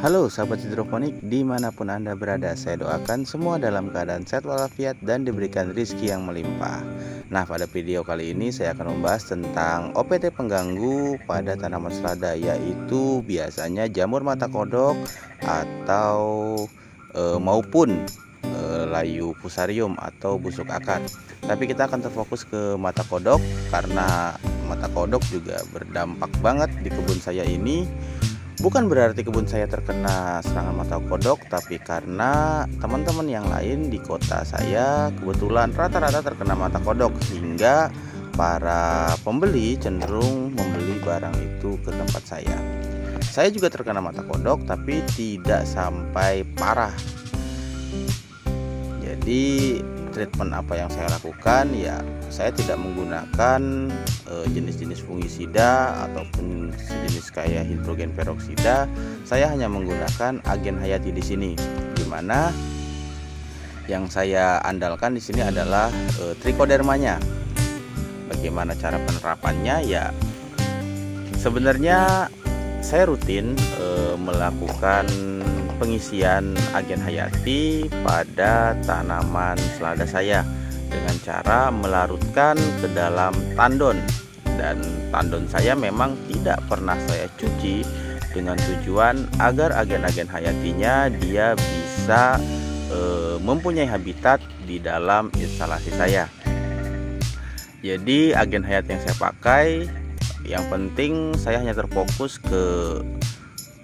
Halo sahabat hidroponik dimanapun Anda berada, saya doakan semua dalam keadaan sehat walafiat dan diberikan rezeki yang melimpah. Nah, pada video kali ini saya akan membahas tentang OPT pengganggu pada tanaman selada, yaitu biasanya jamur mata kodok atau maupun layu fusarium atau busuk akar. Tapi kita akan terfokus ke mata kodok karena mata kodok juga berdampak banget di kebun saya ini. Bukan berarti kebun saya terkena serangan mata kodok, tapi karena teman-teman yang lain di kota saya kebetulan rata-rata terkena mata kodok, sehingga para pembeli cenderung membeli barang itu ke tempat saya. Saya juga terkena mata kodok, tapi tidak sampai parah. Jadi treatment apa yang saya lakukan, ya saya tidak menggunakan jenis-jenis fungisida ataupun sejenis kayak hidrogen peroksida. Saya hanya menggunakan agen hayati di sini, dimana yang saya andalkan di sini adalah trichodermanya. Bagaimana cara penerapannya? Ya sebenarnya saya rutin melakukan pengisian agen hayati pada tanaman selada saya dengan cara melarutkan ke dalam tandon, dan tandon saya memang tidak pernah saya cuci dengan tujuan agar agen-agen hayatinya dia bisa mempunyai habitat di dalam instalasi saya. Jadi agen hayati yang saya pakai, yang penting saya hanya terfokus ke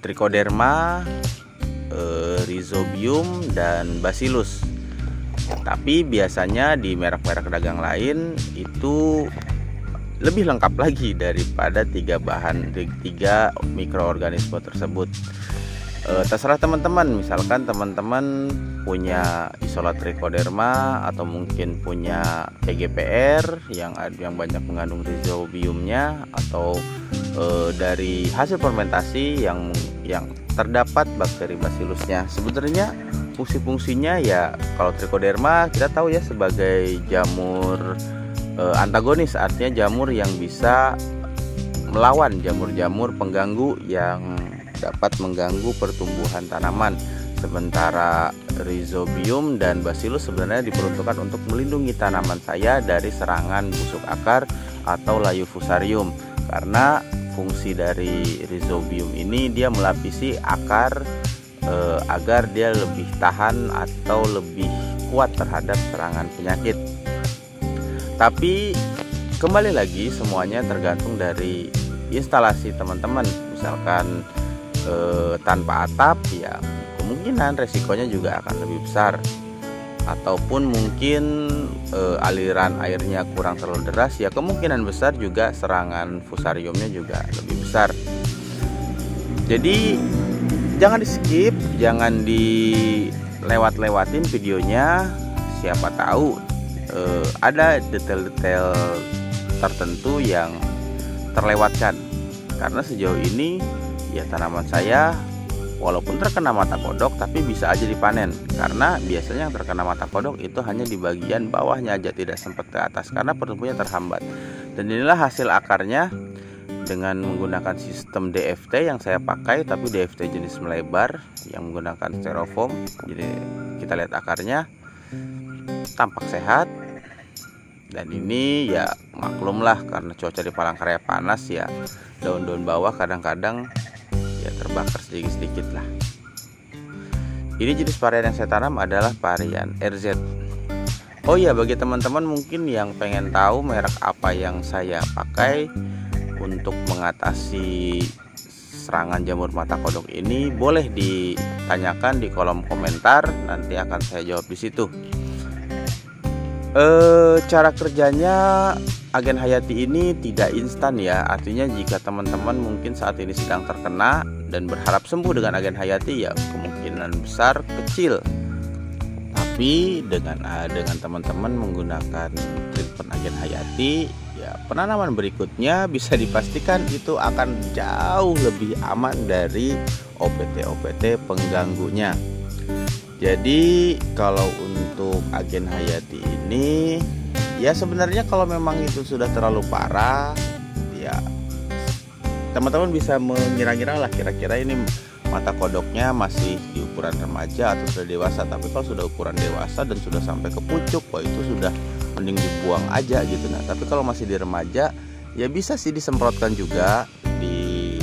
trichoderma, rhizobium dan bacillus. Tapi biasanya di merek-merek dagang lain itu lebih lengkap lagi daripada tiga mikroorganisme tersebut. Terserah teman-teman, misalkan teman-teman punya isolat trichoderma atau mungkin punya PGPR yang banyak mengandung rhizobiumnya, atau dari hasil fermentasi yang terdapat bakteri bacillusnya. Sebenarnya fungsi-fungsinya ya, kalau trichoderma kita tahu ya sebagai jamur antagonis, artinya jamur yang bisa melawan jamur-jamur pengganggu yang dapat mengganggu pertumbuhan tanaman. Sementara rhizobium dan bacillus sebenarnya diperuntukkan untuk melindungi tanaman saya dari serangan busuk akar atau layu fusarium, karena fungsi dari rhizobium ini dia melapisi akar agar dia lebih tahan atau lebih kuat terhadap serangan penyakit. Tapi kembali lagi, semuanya tergantung dari instalasi teman-teman. Misalkan tanpa atap, ya kemungkinan resikonya juga akan lebih besar. Ataupun mungkin aliran airnya kurang terlalu deras, ya kemungkinan besar juga serangan fusariumnya juga lebih besar. Jadi jangan di skip, jangan dilewat-lewatin videonya. Siapa tahu ada detail-detail tertentu yang terlewatkan, karena sejauh ini ya tanaman saya walaupun terkena mata kodok tapi bisa aja dipanen, karena biasanya yang terkena mata kodok itu hanya di bagian bawahnya aja, tidak sempat ke atas karena pertumbuhannya terhambat. Dan inilah hasil akarnya dengan menggunakan sistem DFT yang saya pakai, tapi DFT jenis melebar yang menggunakan styrofoam. Jadi kita lihat akarnya tampak sehat. Dan ini ya maklumlah, karena cuaca di Palangkaraya panas, ya daun-daun bawah kadang-kadang ya terbakar sedikit-sedikit lah. Ini jenis varian yang saya tanam adalah varian RZ. Oh ya, bagi teman-teman mungkin yang pengen tahu merek apa yang saya pakai untuk mengatasi serangan jamur mata kodok ini, boleh ditanyakan di kolom komentar, nanti akan saya jawab di situ. Cara kerjanya agen hayati ini tidak instan ya, artinya jika teman-teman mungkin saat ini sedang terkena dan berharap sembuh dengan agen hayati, ya kemungkinan besar kecil. Tapi dengan teman-teman menggunakan treatment agen hayati, ya penanaman berikutnya bisa dipastikan itu akan jauh lebih aman dari OPT pengganggunya. Jadi kalau untuk agen hayati ini, ya sebenarnya kalau memang itu sudah terlalu parah, ya teman-teman bisa mengira-ngira lah kira-kira ini mata kodoknya masih di ukuran remaja atau sudah dewasa. Tapi kalau sudah ukuran dewasa dan sudah sampai ke pucuk, wah itu sudah mending dibuang aja gitu. Nah, tapi kalau masih di remaja ya bisa sih disemprotkan juga di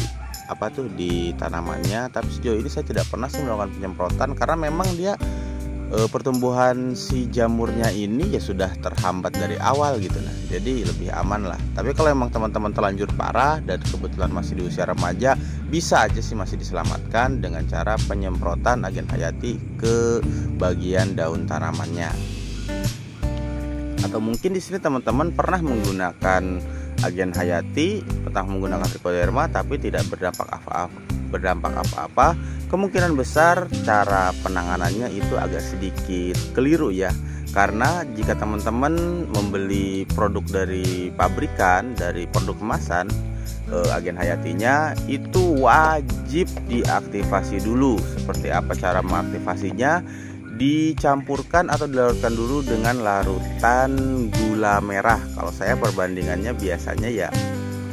di tanamannya. Tapi sejauh ini saya tidak pernah sih melakukan penyemprotan karena memang dia pertumbuhan si jamurnya ini ya sudah terhambat dari awal gitu. Nah, jadi lebih aman lah. Tapi kalau emang teman-teman terlanjur parah dan kebetulan masih di usia remaja, bisa aja sih masih diselamatkan dengan cara penyemprotan agen hayati ke bagian daun tanamannya. Atau mungkin di sini teman-teman pernah menggunakan agen hayati, pernah menggunakan trichoderma tapi tidak berdampak apa-apa, kemungkinan besar cara penanganannya itu agak sedikit keliru ya. Karena jika teman-teman membeli produk dari pabrikan, dari produk kemasan, agen hayatinya itu wajib diaktifasi dulu. Seperti apa cara mengaktifasinya? Dicampurkan atau dilarutkan dulu dengan larutan gula merah. Kalau saya perbandingannya biasanya ya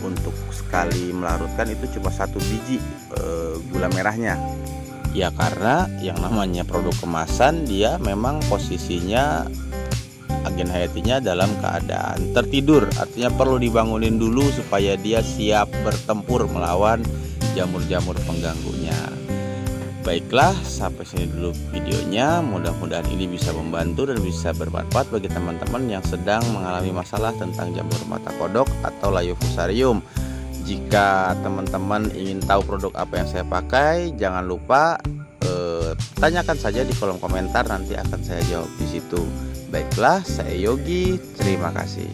untuk sekali melarutkan itu cuma 1 biji gula merahnya. Ya karena yang namanya produk kemasan dia memang posisinya agen hayatinya dalam keadaan tertidur. Artinya perlu dibangunin dulu supaya dia siap bertempur melawan jamur-jamur pengganggunya. Baiklah, sampai sini dulu videonya. Mudah-mudahan ini bisa membantu dan bisa bermanfaat bagi teman-teman yang sedang mengalami masalah tentang jamur mata kodok atau Leiofusarium. Jika teman-teman ingin tahu produk apa yang saya pakai, jangan lupa tanyakan saja di kolom komentar, nanti akan saya jawab di situ. Baiklah, saya Yogi, terima kasih.